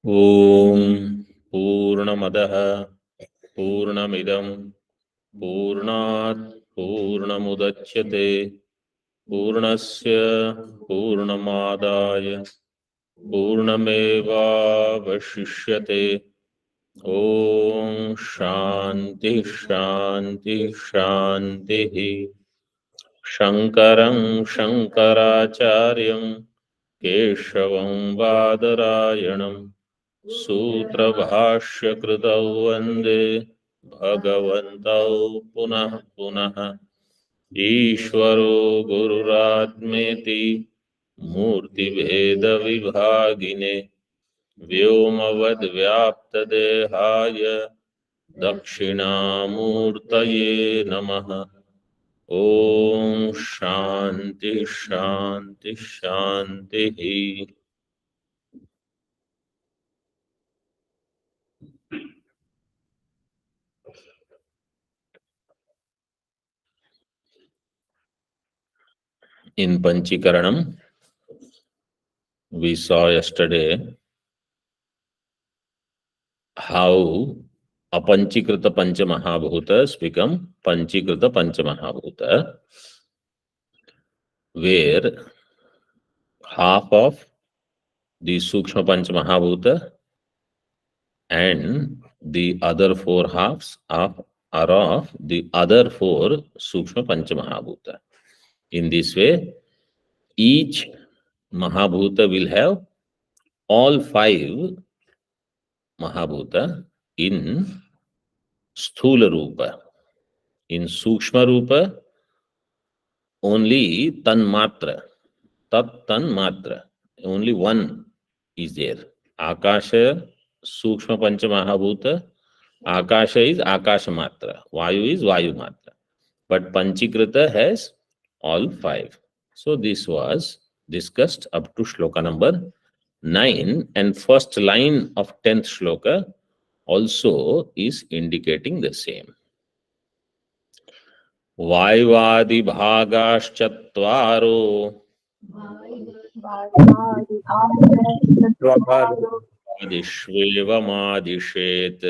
ओम पूर्णमदः पूर्णमिदं पूर्णात् पूर्णमुदच्यते पूर्णस्य पूर्णमादाय पूर्णमेवावशिष्यते। ओम शांति शांति शांति। शंकरं शंकराचार्यं केशवं बादरायणं सूत्रभाष्यकृतौ वन्दे भगवन्तौ पुनः पुनः। ईश्वरो गुरुरात्मेति मूर्तिभेदविभागिने व्योमवद्व्याप्तदेहाय दक्षिणामूर्तये नमः। ओम शांति शांति शांति। In Panchikaranam, we saw yesterday how apanchikrita panchamahabhutas become panchikrita panchamahabhuta, where half of the sukshma panchamahabhuta and the other four halves are of the other four sukshma panchamahabhuta. In this way, each mahabhuta will have all five mahabhuta in sthula rupa. In sukshma rupa, only tanmatra, tat tanmatra, only one is there. Akasha, sukshma pancha mahabhuta, akasha is akasha matra, vayu is vayu matra. But panchikrita has all five. So this was discussed up to shloka number 9, and first line of 10th shloka also is indicating the same. वायवादि भागाश्चत्वारो आदिष्वेवमादिशेत्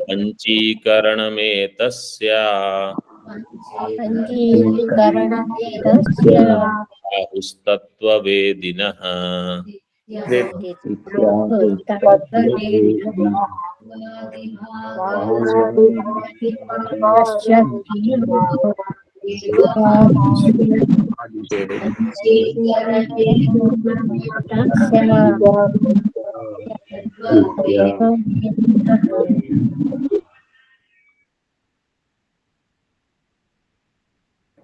पंचीकरणमेतस्य आहुस्तत्ववेदिनः।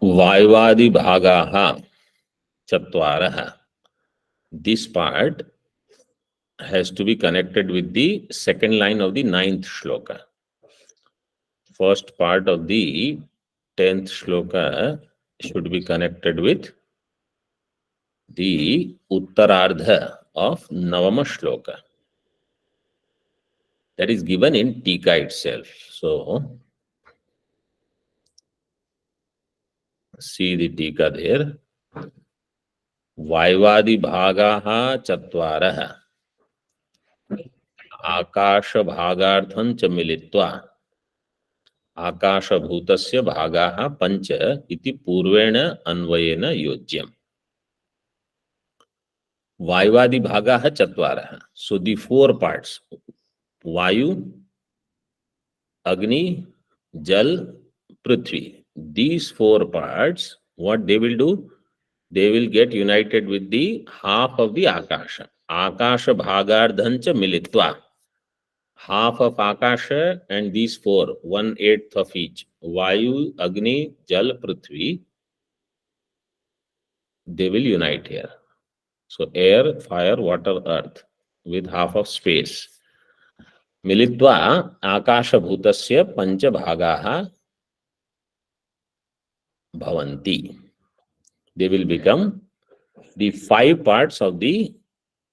वायवादि भागाः चत्वारः. This part has to be connected with the second line of the 9th shloka. First part of the 10th shloka should be connected with the Uttarardha of Navama shloka. That is given in Tika itself. So, see the Tika there. वायवादि भागाः चत्वारः आकाश भागार्थं च मिलित्वा आकाशभूतस्य भागाः पंच इति पूर्वेण अन्वयेन योज्यम्. वायवादि भागाः चत्वारः. So the four parts, Vayu, Agni, Jal, Prithvi. These four parts, what they will do? They will get united with the half of the Akasha. Akasha bhagardhancha militva. Half of Akasha and these four, 1/8 of each. Vayu, Agni, Jal, Prithvi. They will unite here. So air, fire, water, earth with half of space. Militva Akasha bhutasya pancha bhagaha bhavanti. They will become the five parts of the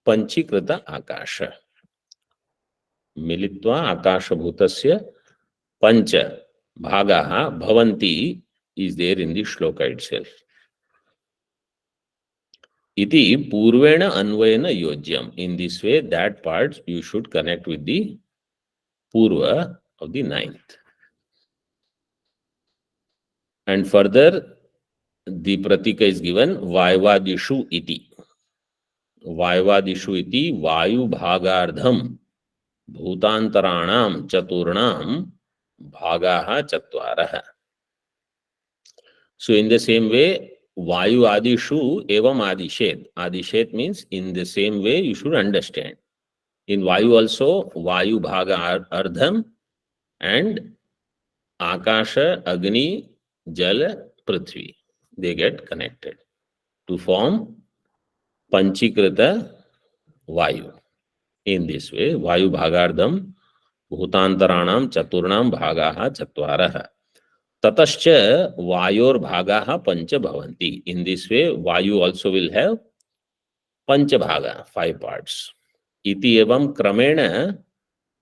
Panchikrita Akasha. Militva Akasha Bhutasya Pancha Bhagaha Bhavanti is there in the shloka itself. iti purvena anvayena yojyam. In this way, that part you should connect with the purva of the ninth. And further, the pratika is given vaivadishu iti. Vaivadishu iti vayu bhagardham bhutantaraణam chaturnam bhagaha chatvaraha. So in the same way, vayu adishu evam adishet. Adishet means in the same way you should understand. In vayu also, vayu bhaga ardham and akasha, agni, jala, prithvi. They get connected to form panchikrita vayu. In this way, vayu bhagardham bhutantaranam chaturnam bhagaha chatvaraha. Tatascha vayor bhagaha pancha bhavanti. In this way, vayu also will have pancha bhaga, 5 parts. Iti evam kramena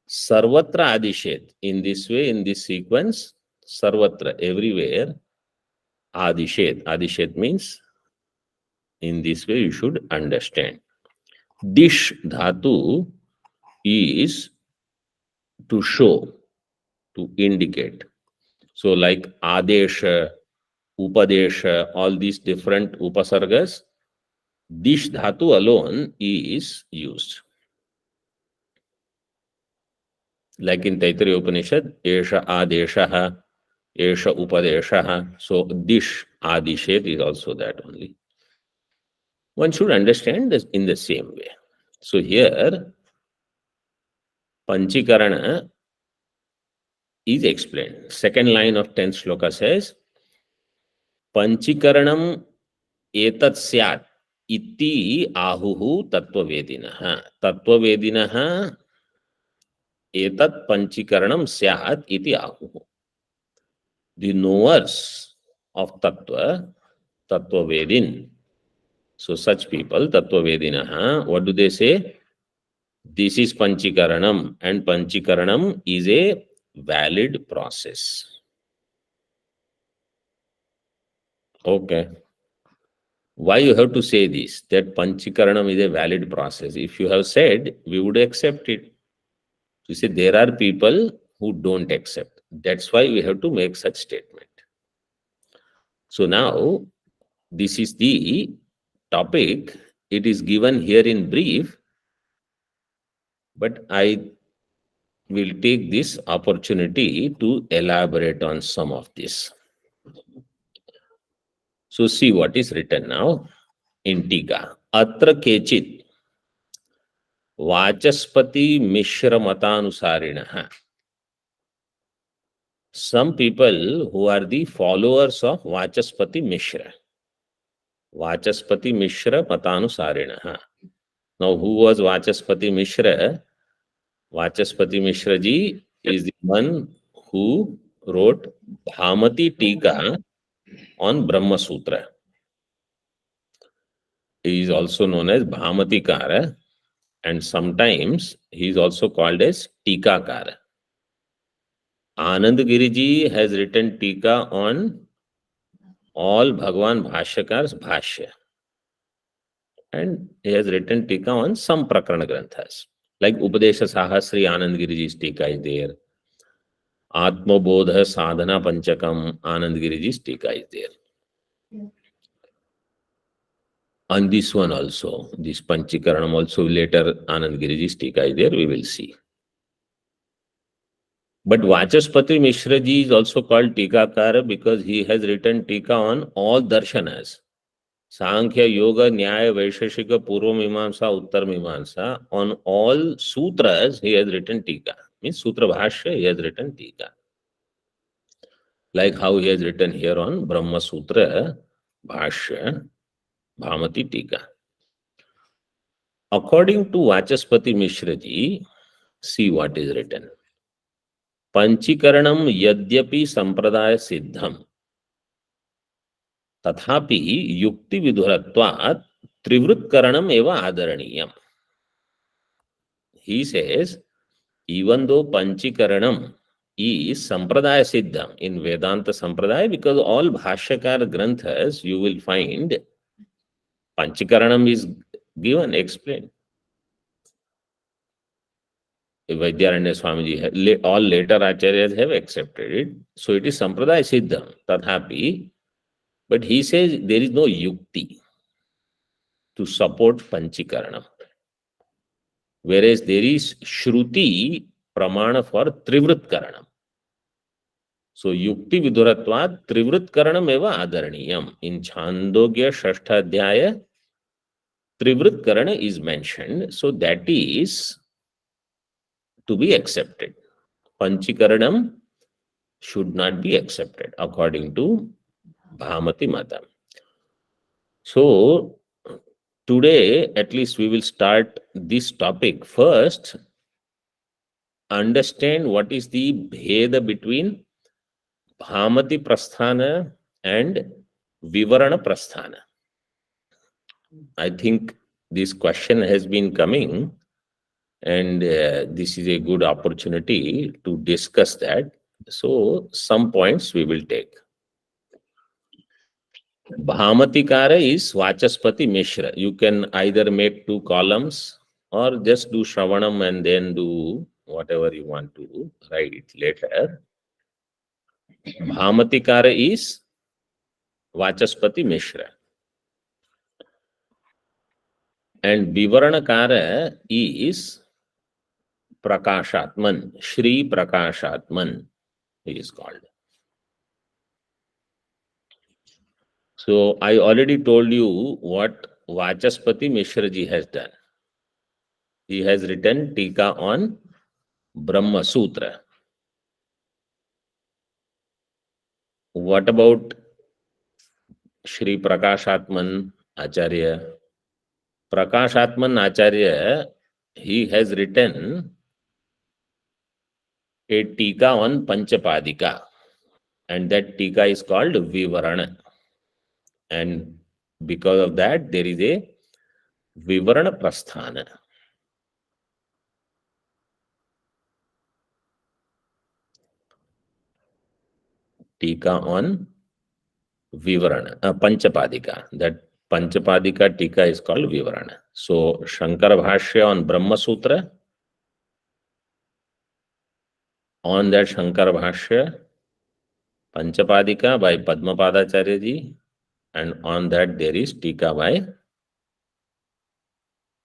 sarvatra adishet. In this way, in this sequence, sarvatra, everywhere, adishet. Adishet means in this way you should understand. Dish dhatu is to show, to indicate. So like adesha, upadesha, all these different upasargas, dish dhatu alone is used. Like in Taittiriya Upanishad, esha adeshaha, esha upadeshaha. So dish adishet is also that only. One should understand this in the same way. So here, Panchikarana is explained. Second line of 10th shloka says, Panchikaranam etat syat iti ahuhu tattvavedinaha. Tattvavedinaha etat panchikaranam syat iti ahuhu. The knowers of tattva, tattvavedin. So such people, tattvavedinaha, what do they say? This is Panchikaranam, and Panchikaranam is a valid process. Okay. Why you have to say this? That Panchikaranam is a valid process. If you have said, we would accept it. You say there are people who don't accept. That's why we have to make such statement. So now, this is the topic. It is given here in brief, but I will take this opportunity to elaborate on some of this. So see what is written now in Tika. Atra kechit vachaspati mishra matanusarinaha. Some people who are the followers of Vachaspati Mishra. Vachaspati Mishra matanusarinaha. Now who was Vachaspati Mishra? Vachaspati Mishra ji is the one who wrote Bhamati Tika on Brahma Sutra. He is also known as Bhamatikara, and sometimes he is also called as Tikakara. Anandagiri ji has written Tika on all Bhagwan Bhashyakars Bhashya, and he has written Tika on some Prakarana Granthas. Like Upadesha Sahasri Anandagiri ji's Tika is there. Atma Bodha Sadhana Panchakam Anandagiri ji's Tika is there. On this one also, this Panchikaranam also later Anandagiri ji's Tika is there, we will see. But Vachaspati Mishra ji is also called Tikakara because he has written Tika on all darshanas. Sankhya, Yoga, Nyaya, Vaisheshika, Purva Mimamsa, Uttar Mimamsa. On all sutras, he has written Tika. Means Sutra Bhashya, he has written Tika. Like how he has written here on Brahma Sutra Bhashya, Bhamati Tika. According to Vachaspati Mishra ji, see what is written. Panchikaranam yadyapi sampradaya siddham तथापि युक्ति विधुरत्वात् त्रिवृत्करणम एवं आदरणीयम. He says, even though Panchikaranam is Sampradaya Siddham in Vedanta Sampradaya, because all Bhashyakar Granthas you will find Panchikaranam is given, explained. Vaidyananda Swamiji, all later acharyas have accepted it. So it is Sampradaya Siddham, Tathapi. But he says there is no yukti to support Panchikaranam. Whereas there is Shruti Pramana for Trivrit Karanam. So Yukti Viduratvat Trivrit Karanam eva Adarniyam. In Chandogya Shashtadhyaya, Trivrit Karana is mentioned. So that is to be accepted. Panchikaranam should not be accepted according to Bhamati Mata. So today, at least we will start this topic. First, understand what is the bheda between Bhamati Prasthana and Vivarana Prasthana. I think this question has been coming, and this is a good opportunity to discuss that. So some points we will take. Bhamatikara is Vachaspati Mishra. You can either make 2 columns or just do Shravanam and then do whatever you want to write later. Bhamatikara is Vachaspati Mishra. And Vivaranakara is Prakashatman, Shri Prakashatman, he is called. So I already told you what Vachaspati Mishra ji has done. He has written Tika on Brahma Sutra. What about Shri Prakashatman Acharya? Prakashatman Acharya, he has written a Tika on Panchapadika, and that Tika is called Vivarana. And because of that, there is a Vivarana Prasthana. Tika on Vivarana, Panchapadika. That Panchapadika Tika is called Vivarana. So Shankara Bhashya on Brahma Sutra. On that Shankara Bhashya, Panchapadika by Padmapadacharya ji, and on that there is Tika by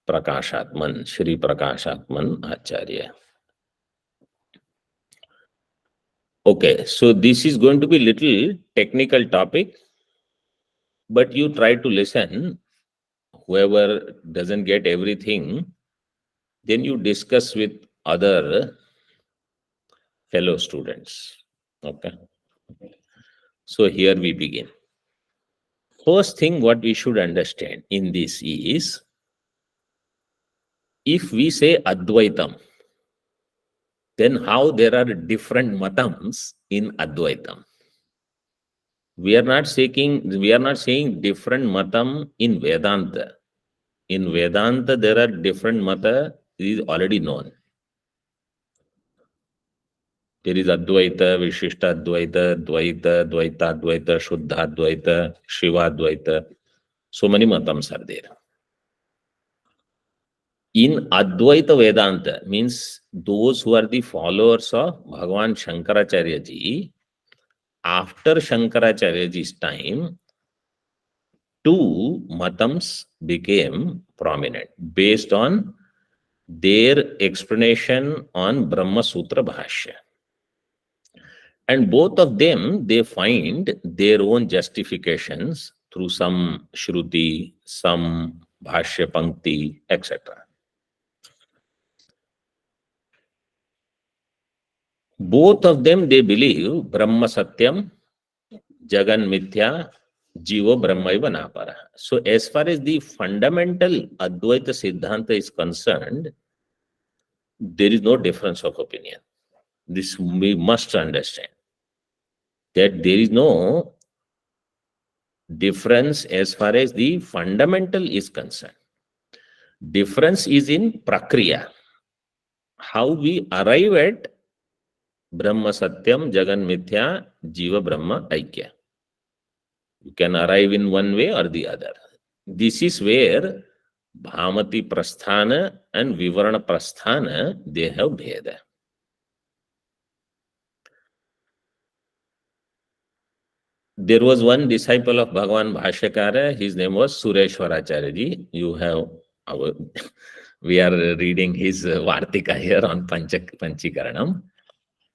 Prakashatman, Shri Prakashatman Acharya. Okay, so this is going to be little technical topic, but you try to listen. Whoever doesn't get everything, then you discuss with other fellow students. Okay. So here we begin. First thing what we should understand in this is, if we say Advaitam, then how there are different matams in Advaitam. We are not saying different matam in Vedanta. In Vedanta, there are different mata, it is already known. There is Advaita, Vishishta Advaita, Dvaita, Dvaita Advaita, Shuddha Advaita, Shiva Advaita. So many matams are there. In Advaita Vedanta, means those who are the followers of Bhagavan Shankaracharya ji, after Shankaracharya ji's time, 2 matams became prominent based on their explanation on Brahma Sutra Bhashya. And both of them, they find their own justifications through some Shruti, some Bhashya Pankti, etc. Both of them, they believe Brahma Satyam, Jagan Mithya, Jivo Brahmaiva Napara. So as far as the fundamental Advaita Siddhanta is concerned, there is no difference of opinion. This we must understand, that there is no difference as far as the fundamental is concerned. Difference is in Prakriya, how we arrive at Brahma Satyam, Jagan Mithya, Jiva Brahma Aikya. You can arrive in one way or the other. This is where Bhamati Prasthana and Vivarana Prasthana, they have Bheda. There was one disciple of Bhagavan Bhashyakara, his name was Sureshwaracharya ji. You have our, we are reading his Vartika here on Panchikaranam.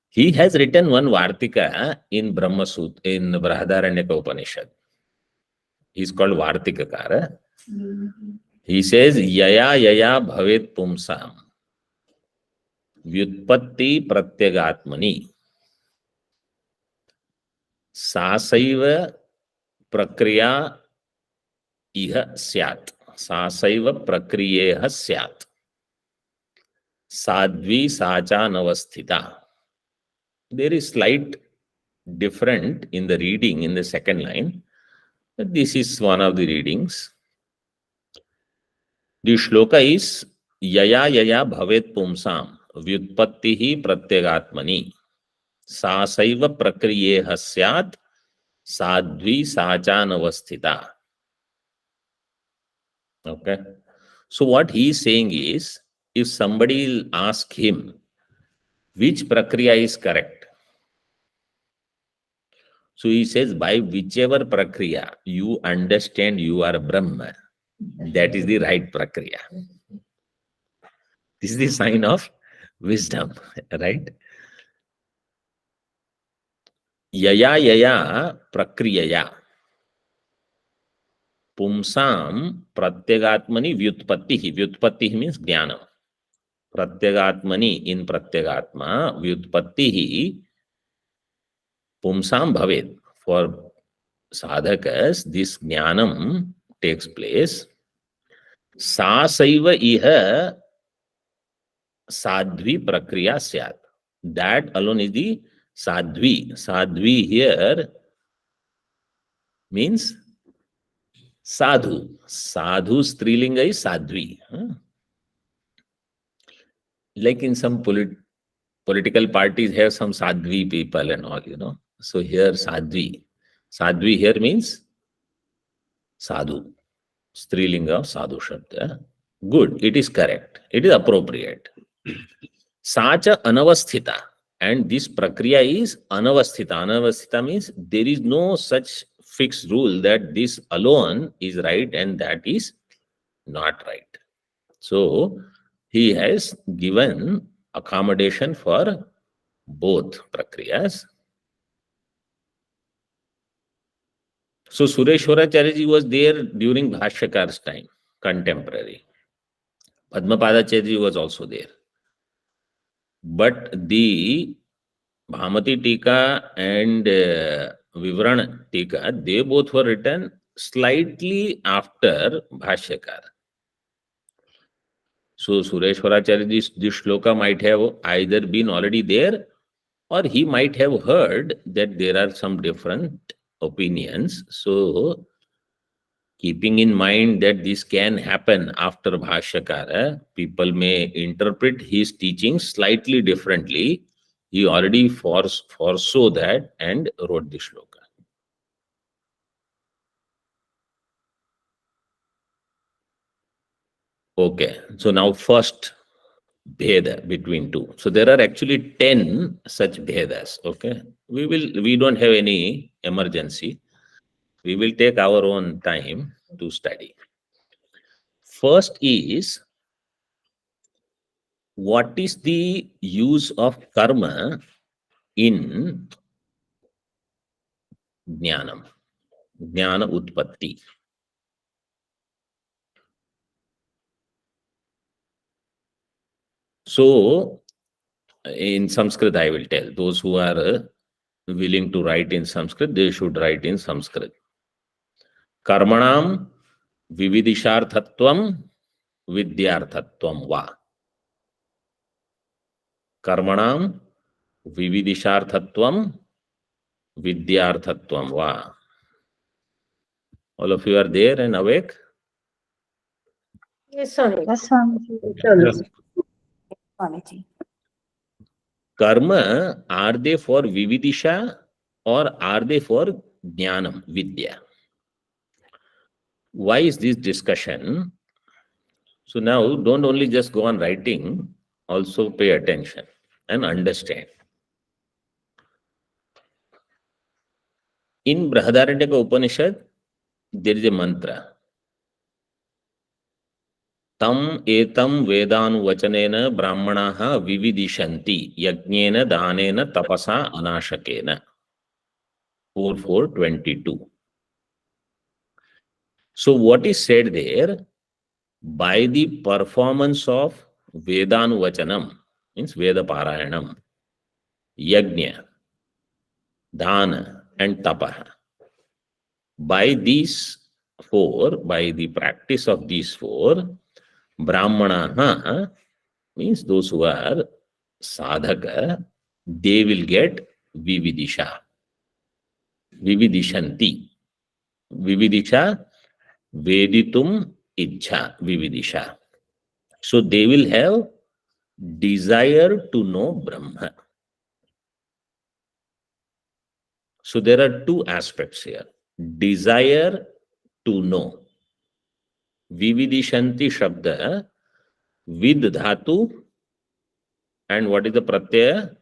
He has written one Vartika in Brahma Sutra, in Brahadaranyaka Upanishad. He's called Vartikakara. He says, Yaya Yaya Bhavet Pumsam Vyutpatti Pratyagatmani Sasaiva Prakriya Iha Syat. Sasaiva Prakriyeha Syat. Sadvi Sacha Navasthita. There is slight different in the reading in the second line. This is one of the readings. The shloka is Yaya Yaya Bhavet Pumsam Vyutpattihi Pratyagatmani Sasaiva Prakriyeha Syat Sadvi Sacha Navasthita. Okay. So what he is saying is, if somebody will ask him which prakriya is correct, so he says, by whichever prakriya you understand you are Brahma, that is the right prakriya. This is the sign of wisdom, right? Yaya yaya prakriyaya pumsam pratyagatmani vyutpattihi. Vyutpattihi means jnanam. Pratyagatmani, in pratyagatma, vyutpattihi pumsam bhavet. For sadhakas, this jnanam takes place. Sasaiva iha sadhvi prakriya syat. That alone is the sadhvi. Sadhvi here means sadhu. Sadhu strilinga is sadhvi. Like in some political parties have some sadhvi people and all, So here sadhvi. Sadhvi here means sadhu. Strilinga of sadhu shabda. Good. It is correct. It is appropriate. Sacha anavasthita. And this prakriya is anavasthita. Anavasthita means there is no such fixed rule that this alone is right and that is not right. So he has given accommodation for both prakriyas. So Sureshwaracharya ji was there during Bhashyakar's time, contemporary. Padmapadacharya ji was also there. But the Bhamati Tika and Vivarana Tika, they both were written slightly after Bhashyakar. So Sureshwaracharya, this shloka might have either been already there or he might have heard that there are some different opinions. So keeping in mind that this can happen after Bhashyakara, people may interpret his teachings slightly differently. He already foresaw that and wrote the shloka. Okay, so now first Bheda between two. So there are actually 10 such Bhedas. Okay, we don't have any emergency. We will take our own time to study. First is, what is the use of karma in jnanam, jnana utpatti? So in Sanskrit I will tell, those who are willing to write in Sanskrit, they should write in Sanskrit. Karmanam vividisharthatvam vidyarthatvam va. Karmanam vividisharthatvam vidyarthatvam va. All of you are there and awake? Yes, Swami. Yes, Swamiji. Yes. Swamiji. Karma, are they for vividisha or are they for jnanam, vidya? Why is this discussion? So now don't only just go on writing, also pay attention and understand. In Brihadaranyaka Upanishad, there is a mantra. Tam etam vedanuvacanena brahmanaha vividishanti yajnena danena tapasa anashakena. 4:4:22. So what is said there? By the performance of Vedanuvachanam, means Veda Parayanam, Yajna, Dana, and Tapaha. By these four, by the practice of these four, Brahmanaha, means those who are sadhaka, they will get Vividisha. Vividishanti. Vividisha, Veditum Ichha, Vividisha. So they will have desire to know Brahma. So there are two aspects here. Desire to know. Vividishanti Shabda, Vid Dhatu, and what is the Pratyaya?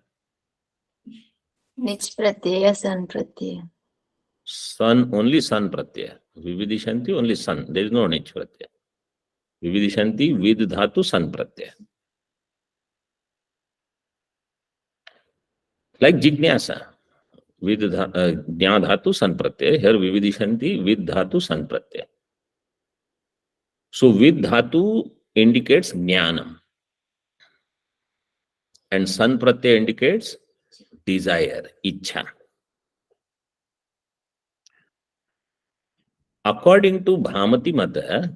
Nich pratyaya, san pratyaya. Sun, only Sun Pratyaya. Vividishanti, only Sun. There is no Nich Pratyaya. Vividishanti, Vid Dhatu, Sun Pratyaya. Like Jignasa. Vid Jna Dhatu, Sun Pratyaya. Here Vividishanti, Vid Dhatu, Sun Pratyaya. So Vid Dhatu indicates Jnanam. And San Pratyaya indicates desire, Ichha. According to Bhamati Mata,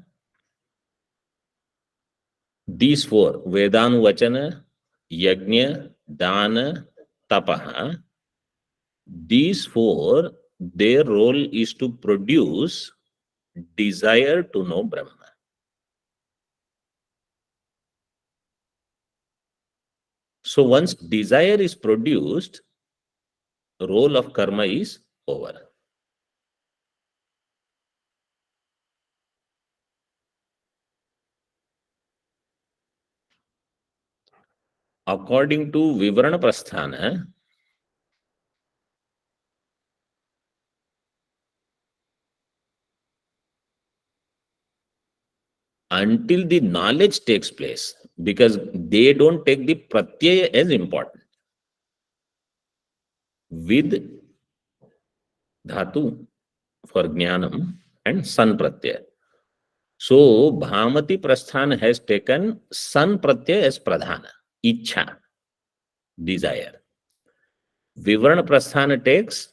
these four, Vedanuvachana, Yajna, Dana, Tapaha, these four, their role is to produce desire to know Brahma. So once desire is produced, role of karma is over. According to Vivarana Prasthana, until the knowledge takes place, because they don't take the pratyaya as important. With dhatu for jnanam and san pratyaya. So Bhamati Prasthana has taken san pratyaya as pradhana, ichha, desire. Vivarana Prasthana takes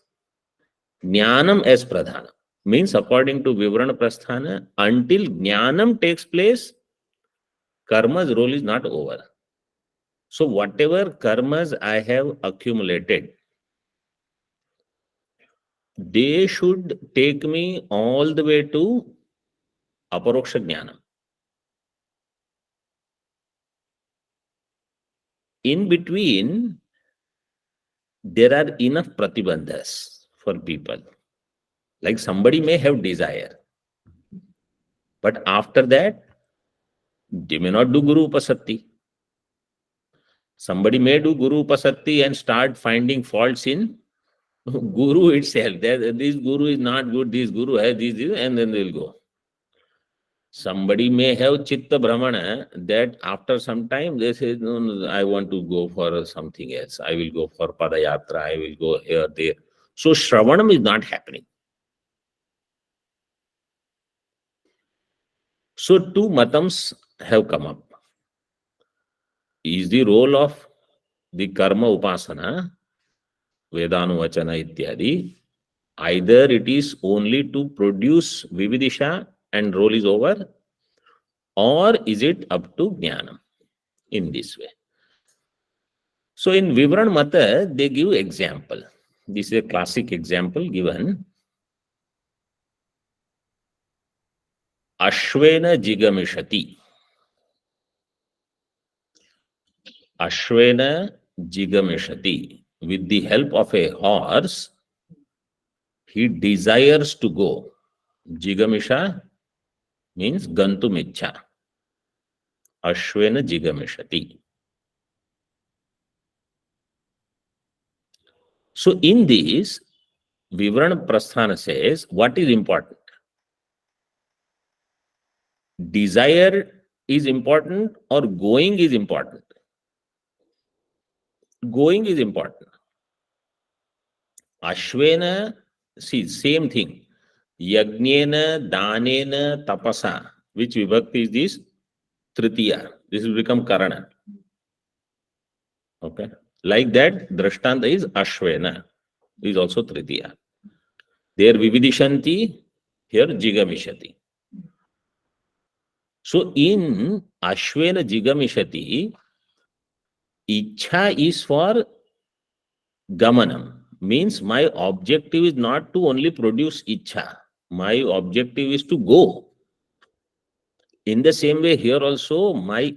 jnanam as pradhana. Means according to Vivarana Prasthana, until jnanam takes place, karma's role is not over. So whatever karmas I have accumulated, they should take me all the way to aparoksha jnanam. In between, there are enough pratibandhas for people. Like somebody may have desire, but after that, they may not do Guru Upasatti. Somebody may do Guru Upasatti and start finding faults in Guru itself. This Guru is not good, this Guru has this, and then they'll go. Somebody may have Chitta Brahmana, that after some time they say, no, I want to go for something else. I will go for Padayatra, I will go here, there. So Shravanam is not happening. So two matams have come up. Is the role of the karma upasana, Vedanu ityadi, either it is only to produce Vividisha and role is over, or is it up to Jnanam in this way? So in Vivaran Mata, they give example. This is a classic example given. Ashvena jigamishati. Ashvena jigamishati. With the help of a horse, he desires to go. Jigamisha, means gantum ichha. Ashvena jigamishati. So in this, Vivarana Prasthana says, what is important? Desire is important or going is important? Going is important. Ashvena, see, same thing. Yajnena, Danena, Tapasa. Which vibhakti is this? Tritiya. This will become Karana. Okay. Like that, Drashtanta is Ashvena. Is also Tritiya. There Vividishanti, here Jigamishati. So in Ashvena Jigamishati, Ichha is for Gamanam. Means my objective is not to only produce Ichha. My objective is to go. In the same way, here also, my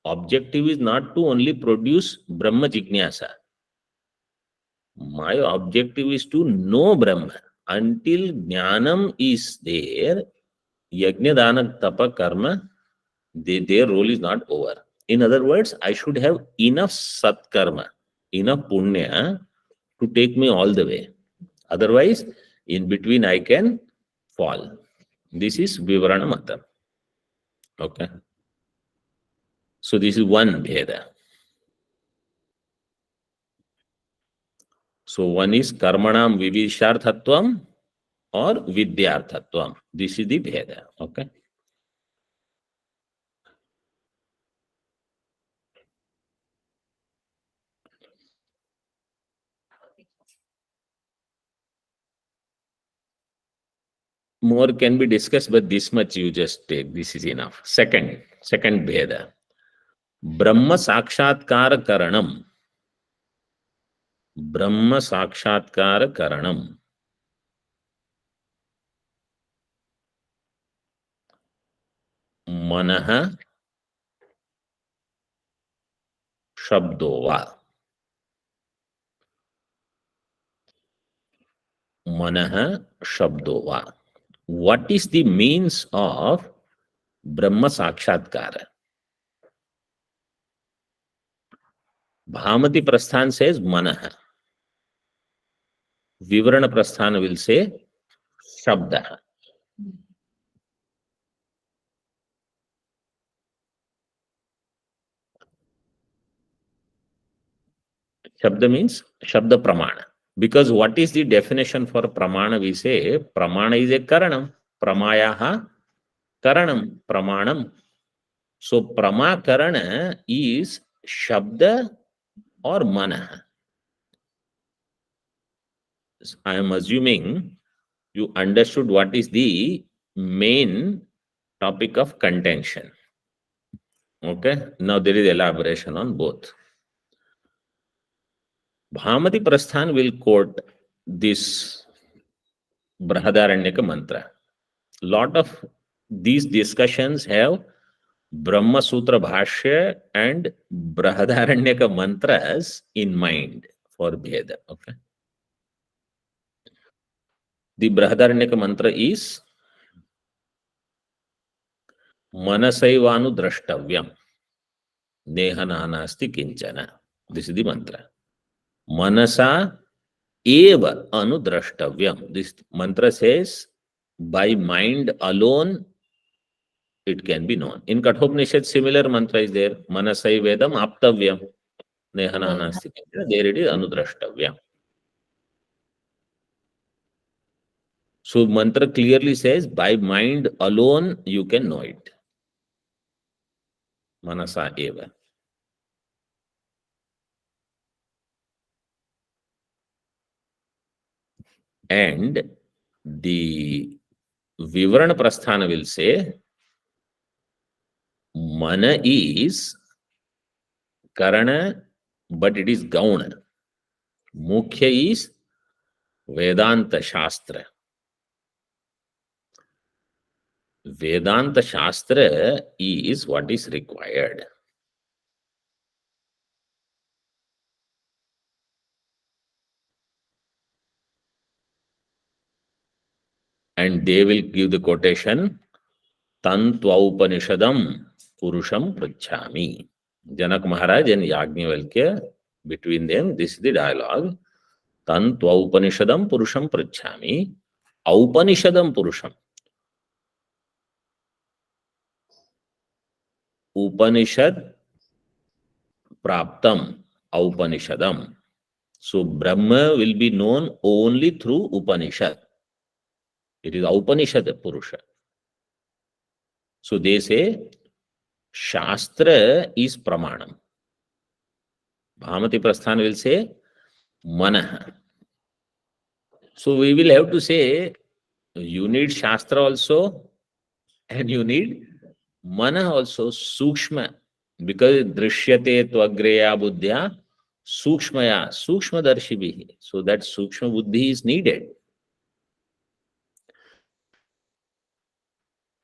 objective is not to only produce Brahma Jignyasa. My objective is to know Brahma. Until Jnanam is there, Yajna Dana Tapa Karma, their role is not over. In other words, I should have enough Satkarma, enough Punya to take me all the way. Otherwise, in between I can fall. This is Vivarana Mata. Okay. So this is one Bheda. So one is Karmanam Vivisharthatvam or Vidyarthatvam. This is the Bheda. Okay. More can be discussed, but this much you just take. This is enough. Second Bheda. Brahma Sakshatkara Karanam. Brahma Sakshatkara Karanam. Manaha Shabdova. Manaha Shabdova. What is the means of Brahma Sakshatkara? Bhamati Prasthan says Manaha. Vivarana Prasthana will say Shabdaha. Shabda means Shabda Pramana. Because what is the definition for Pramana? We say Pramana is a Karanam. Pramayaha Karanam. Pramanam. So Pramakarana is Shabda or Manaha. I am assuming you understood what is the main topic of contention. Okay. Now there is elaboration on both. Bhamati Prasthan will quote this Brahadaranyaka mantra. Lot of these discussions have Brahma Sutra Bhashya and Brahadaranyaka mantras in mind for Bheda. Okay. The Brahadaranyaka mantra is Manasaivanu Drashtavyam Nehananasti Kinchana. This is the mantra. Manasa eva anudrashtavyam. This mantra says, by mind alone, it can be known. In Kathopanishad, similar mantra is there. Manasai vedam aptavyam. Nehananasti. There it is anudrashtavyam. So mantra clearly says, by mind alone, you can know it. Manasa eva. And the Vivarana Prasthana will say, Mana is Karana, but it is Gauna. Mukhya is Vedanta Shastra. Vedanta Shastra is what is required. And they will give the quotation, Tantvaupanishadam Purusham Prachami. Janak Maharaj and Yajnavalkya, between them, this is the dialogue. Tantvaupanishadam Purusham Prachami. Aupanishadam Purusham. Upanishad Praptam Aupanishadam. So Brahma will be known only through Upanishad. It is Upanishad Purusha. So they say Shastra is Pramanam. Bhamati Prasthan will say Manaha. So we will have to say you need Shastra also and you need Mana also, Sukshma. Because Drishyate Tvagreya Buddhya Sukshmaya, Sukshmadarshibhi. So that Sukshma Buddhi is needed.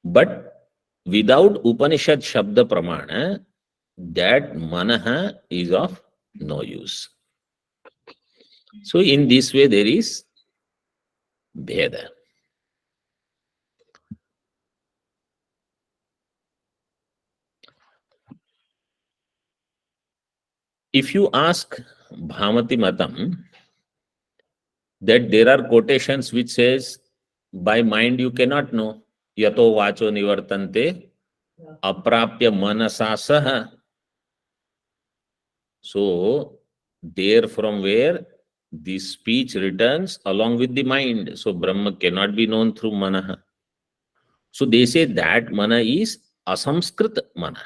But without Upanishad Shabda Pramana, that Manaha is of no use. So in this way there is Bheda. If you ask Bhamati Matam that there are quotations which says by mind you cannot know, yato vacho nivartante aprapya manasa saha. So there from where the speech returns along with the mind. So Brahma cannot be known through manaha. So they say that mana is asamskrit mana.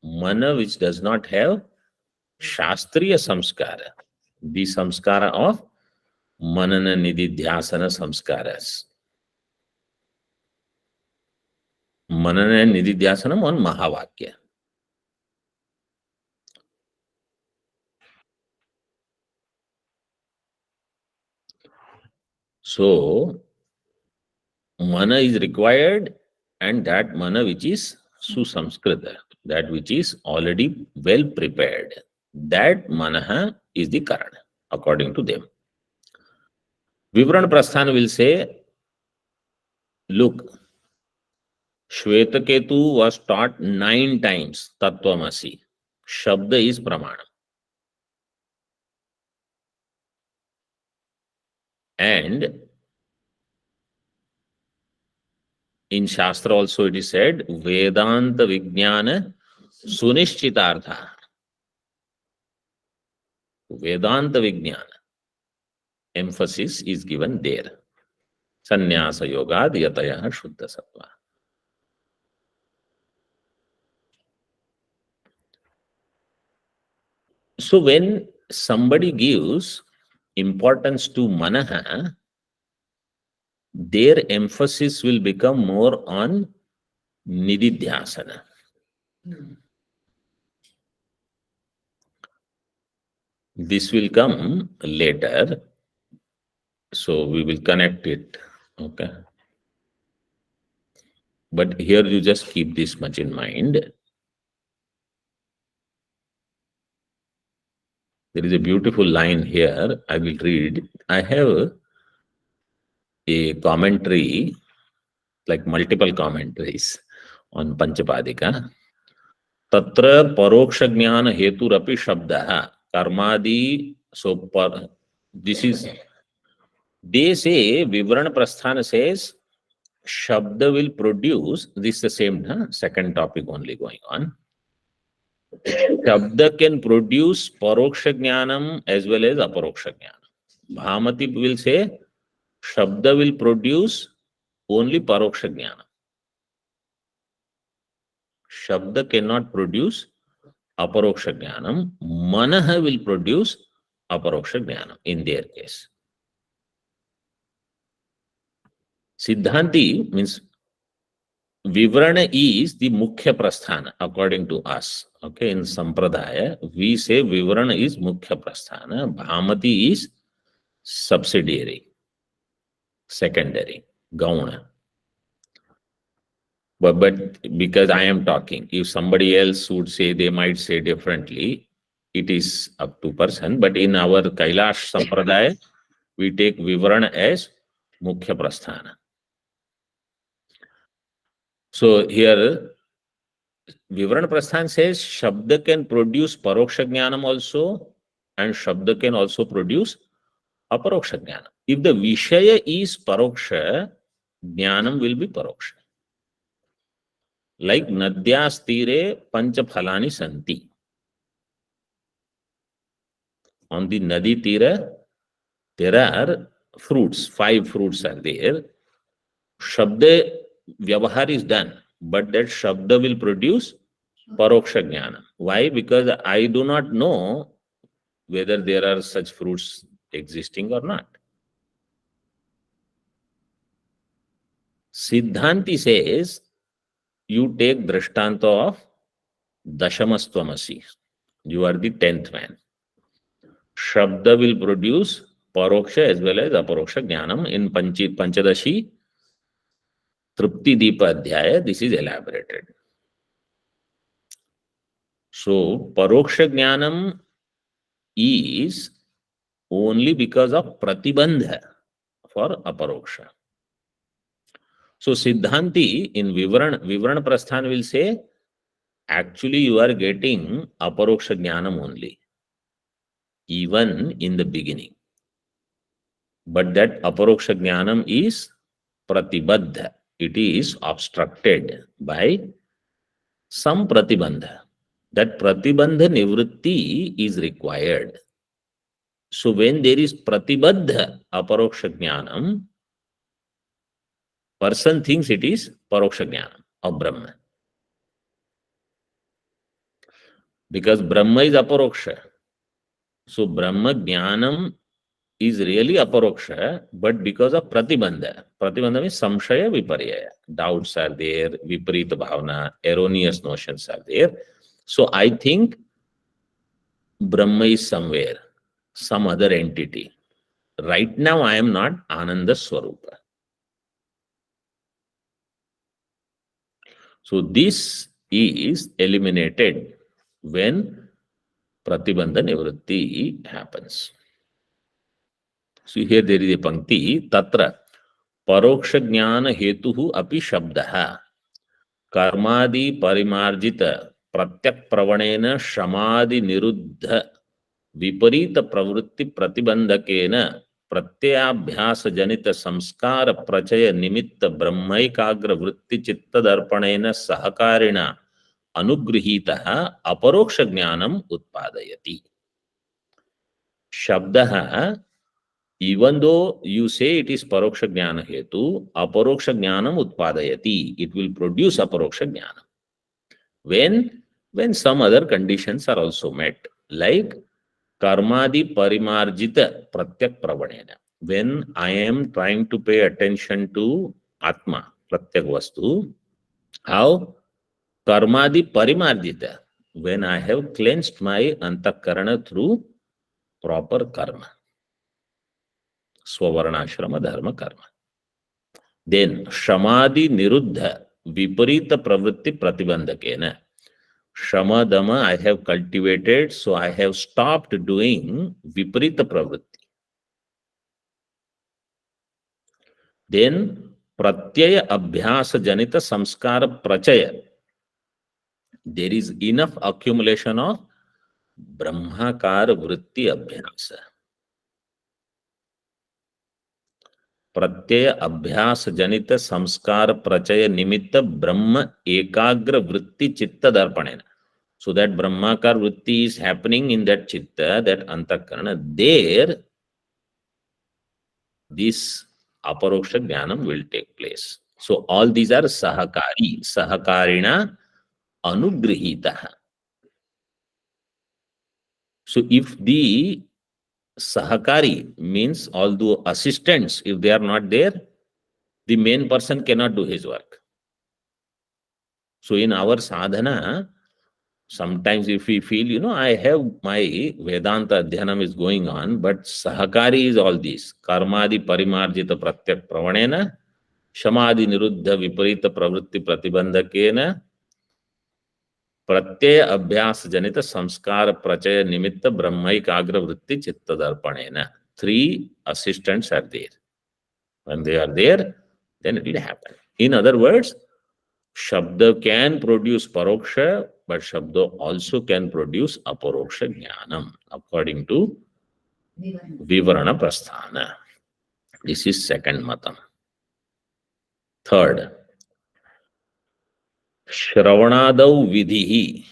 Mana which does not have shastriya samskara. The samskara of manana nididhyasana samskaras. Manana nididhyasanam on Mahavakya. So mana is required, and that mana which is susamskrita, that which is already well prepared, that manaha is the karana, according to them. Vivarana Prasthana will say, look, Shvetaketu was taught 9 times Tattvamasi. Shabda is Pramana. And in Shastra also it is said, Vedanta Vijnana Sunishchitartha. Vedanta Vijnana. Emphasis is given there. Sannyasa Yoga Yataya Shuddha Sattva. So when somebody gives importance to Manaha, their emphasis will become more on Nididhyasana. This will come later, so we will connect it. Okay. But here you just keep this much in mind. There is a beautiful line here. I will read. I have a commentary, like multiple commentaries on Panchapadika. Tatra paroksha jnana heturapi shabdaha karmadi. So this is, they say, Vivarana Prasthana says, Shabda will produce, this is the same, second topic only going on. Shabda can produce paroksha jnanam as well as aparoksha jnanam. Bhamati will say, Shabda will produce only paroksha jnanam. Shabda cannot produce aparoksha jnanam. Manaha will produce aparoksha jnanam in their case. Siddhanti means Vivarana is the Mukhya Prasthana according to us. Okay, in Sampradaya, we say Vivarana is Mukhya Prasthana, Bhamati is subsidiary, secondary, Gauna. But because I am talking, if somebody else would say, they might say differently, it is up to person. But in our Kailash Sampradaya, we take Vivarana as Mukhya Prasthana. So here Vivarana Prasthan says Shabda can produce Paroksha Jnanam also, and Shabda can also produce Aparoksha Jnanam. If the Vishaya is Paroksha, Jnanam will be Paroksha. Like Nadyas Tire Pancha Phalani Santi. On the Nadi Tira, there are fruits, 5 fruits are there. Shabda Vyavahar is done, but that Shabda will produce Paroksha Jnana. Why? Because I do not know whether there are such fruits existing or not. Siddhanti says, you take Drishtanta of Dashamastvamasi. You are the 10th man. Shabda will produce Paroksha as well as Aparoksha Jnanam. In Panchadashi, Trupti Deepa Adhyaya, this is elaborated. So, Paroksha Jnanam is only because of Pratibandha for Aparoksha. So, Siddhanti in Vivarana Prasthan will say, actually you are getting Aparoksha Jnanam only, even in the beginning. But that Aparoksha Jnanam is Pratibandha. It is obstructed by some Pratibandha. That Pratibandha Nivritti is required. So when there is Pratibandha Aparoksha Jnanam, person thinks it is Paroksha Jnanam of Brahma. Because Brahma is Aparoksha. So Brahma Jnanam is really Aparoksha, but because of Pratibandha. Pratibandha means Samshaya Viparyaya. Doubts are there, Viparita Bhavana, erroneous notions are there. So I think Brahma is somewhere, some other entity. Right now I am not Ananda Swarupa. So this is eliminated when Pratibandha Nivritti happens. So here there is a pankti, Tatra Paroksha Jnana Hetuhu Api Shabdaha Karmadi Parimarjita Pratyak Pravanena Shamadi Niruddha Viparita Pravritti Pratibandhakena Pratyabhyasa Janita Samskara Prachaya Nimitta Brahmaikagra Vritti Chitta Darpanena Sahakarina Anugrihitaha Aparoksha Jnanam Utpadayati. Shabdaha, even though you say it is Paroksha Jnana Hetu, Aparoksha Jnanam Utpadayati. It will produce Aparoksha Jnanam. When some other conditions are also met, like Karmadi Parimarjita Pratyak Pravanena. When I am trying to pay attention to Atma, Pratyak Vastu, how? Karmadi Parimarjita. When I have cleansed my Antakarana through proper karma. Swavarnashrama Dharma Karma. Then Shamadi Niruddha Viparita Pravritti Pratibandhakena. Shamadama I have cultivated, so I have stopped doing Viparita Pravritti. Then Pratyaya Abhyasa Janita Samskara Prachaya. There is enough accumulation of Brahmakara Vritti Abhyasa. Pratyaya Abhyasa Janita Samskara Prachaya Nimitta Brahma Ekagra Vritti Chitta Darpanena. So that Brahmakar Vritti is happening in that Chitta, that Antakarana. There, this Aparoksha Jnanam will take place. So all these are Sahakari, Sahakarina Anugrihitaha. So if the Sahakari means all the assistants, if they are not there, the main person cannot do his work. So in our sadhana, sometimes if we feel, I have my Vedanta Adhyanam is going on, but Sahakari is all these. Karmadi Parimarjita Pratyak Pravanena, Shamadi Niruddha Viparita Pravritti Pratibandhakena, Pratyaya Abhyas Janita Samskara Prachaya Nimitta Brahmaik Agra Vritti Chitta Darpanena. 3 assistants are there. When they are there, then it will happen. In other words, Shabda can produce paroksha, but Shabda also can produce aparoksha jnanam, according to Vivarana Prasthana. This is second matam. Third, Shravanadau vidhi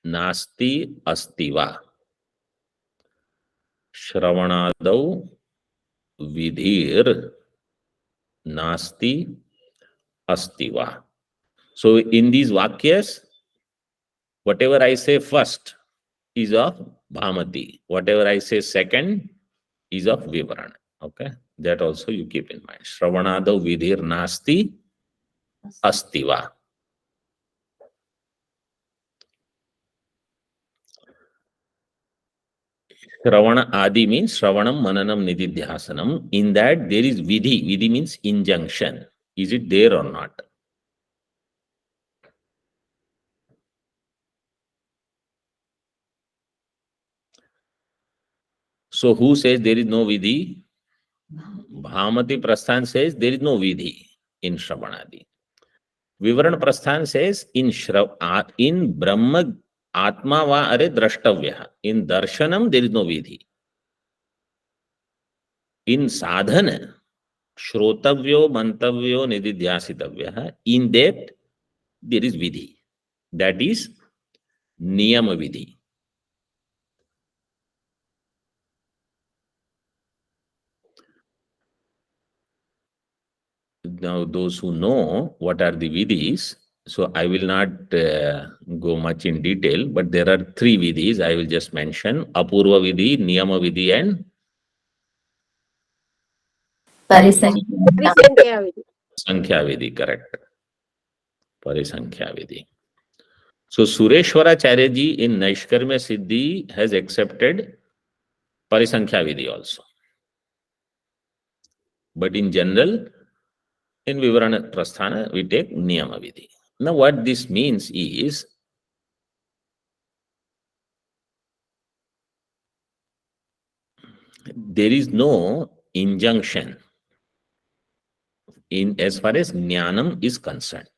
nasti astiva. Shravanadau vidhir nasti astiva. So in these vakyas, whatever I say first is of Bhamati. Whatever I say second is of Vivarana. Okay, that also you keep in mind. Shravanadau vidhir nasti astiva. Shravana Adi means Shravanam, Mananam, Nididhyasanam. In that there is Vidhi. Vidhi means injunction. Is it there or not? So who says there is no Vidhi? Bhamati Prasthan says there is no Vidhi in Shravanadi. Vivarana Prasthan says in Brahma Atma va are drashtavya. In Darshanam there is no Vidhi. In Sadhana, Shrotavyo, Mantavyo, Nididhyasitavya, in that there is Vidhi. That is Niyama Vidhi. Now, those who know what are the vidhis, so I will not go much in detail, but there are three vidhis I will just mention: Apurva Vidhi, Niyama Vidhi, and Parisankhya. Sankhya Vidhi, correct. Parisankhya Vidhi. So, Sureshwaracharya ji in Naishkarmya Siddhi has accepted Parisankhya Vidhi also. But in general, in Vivarana Prasthana, we take Niyama Vidhi. Now, what this means is, there is no injunction in as far as jnanam is concerned.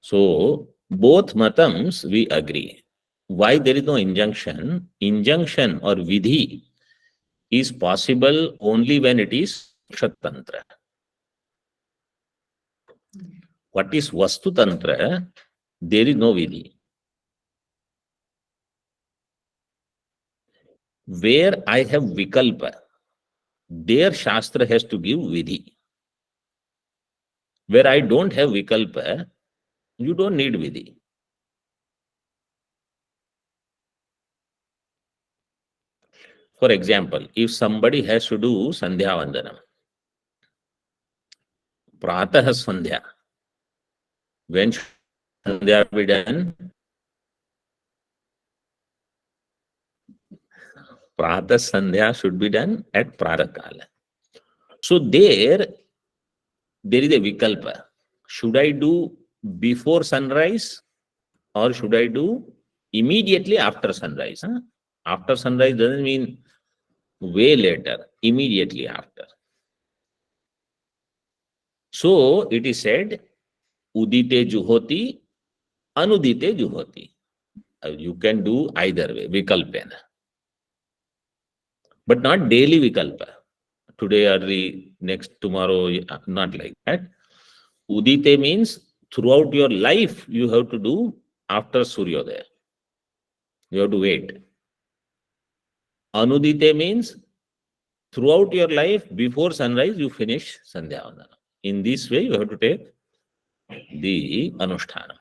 So both matams we agree. Why there is no injunction? Injunction or vidhi is possible only when it is moksha-tantra. What is vastu-tantra? There is no vidhi. Where I have vikalpa, there Shastra has to give vidhi. Where I don't have vikalpa, you don't need vidhi. For example, if somebody has to do Sandhya Vandanam, Pratah Sandhya, when should Sandhya be done? Pratah Sandhya should be done at Pratah Kala. So there is a vikalpa. Should I do before sunrise or should I do immediately after sunrise? Huh? After sunrise doesn't mean way later, immediately after. So it is said, Udite Juhoti, Anudite Juhoti. You can do either way, vikalpena. But not daily vikalpa. Today or the next tomorrow, not like that. Udite means throughout your life you have to do after Suryodaya. You have to wait. Anudite means throughout your life before sunrise you finish Sandhya Vandana. In this way you have to take the Anushthanam.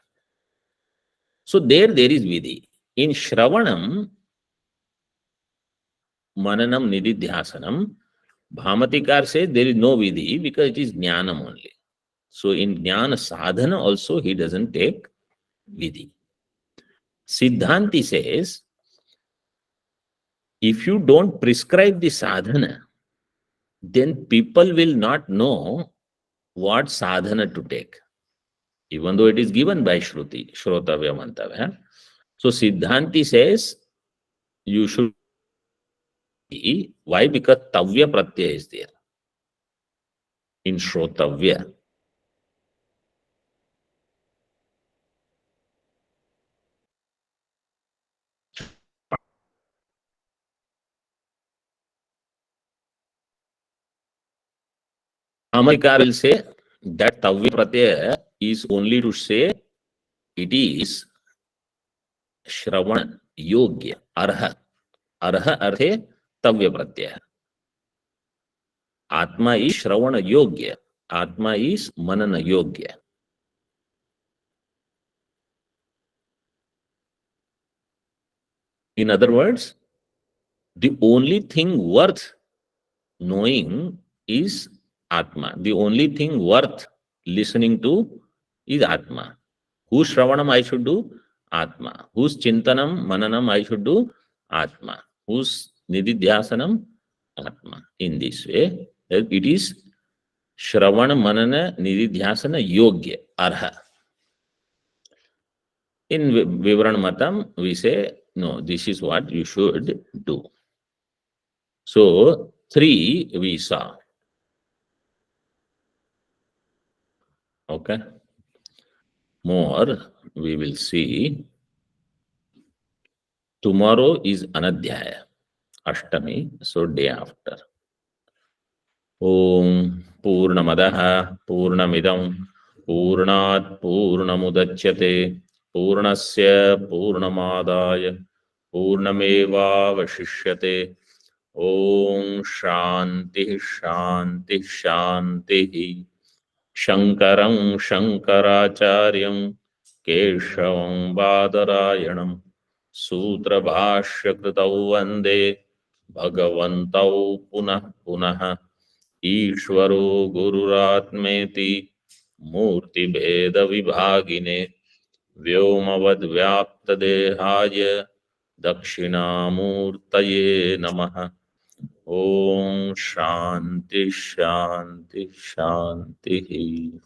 So there is Vidhi. In Shravanam, Mananam, Nididhyasanam, Bhamatikar says there is no Vidhi because it is Jnanam only. So in Jnana Sadhana also he doesn't take Vidhi. Siddhanti says, if you don't prescribe the sadhana, then people will not know what sadhana to take, even though it is given by Shruti, Shrotavya Mantavya. So Siddhanti says, you should be, why? Because Tavya Pratyaya is there. in Shrotavya. Amarika will say that Tavya Pratyaya is only to say it is Shravan Yogya Arha. Arha Arthe Tavya Pratyaya. Atma is Shravana Yogya. Atma is Manana Yogya. In other words, the only thing worth knowing is Atma. The only thing worth listening to is Atma. Whose Shravanam I should do? Atma. Whose Chintanam, Mananam I should do? Atma. Whose Nididhyasanam? Atma. In this way, it is Shravana, Manana, Nididhyasana, Yogya, Arha. In Vivarana Matam, we say, no, this is what you should do. So, 3 we saw. Okay. More we will see. Tomorrow is Anadhyaya, Ashtami, so day after. Om Purnamadaha Purnamidam Purnat Purnamudachyate Purnasya Purnamadaya Purnameva Vashishyate. Om Shanti Shanti Shanti. Shankaram Shankaracharyam Keshavam Badarayanam Sutra Bhashya Kritau Vande Bhagavantau Punah Punah Ishvaro Gururatmeti Murti Bheda Vibhagine Vyomavad Vyapta Dehaya Dakshinamurtaye Namaha. Om Shanti Shanti Shanti.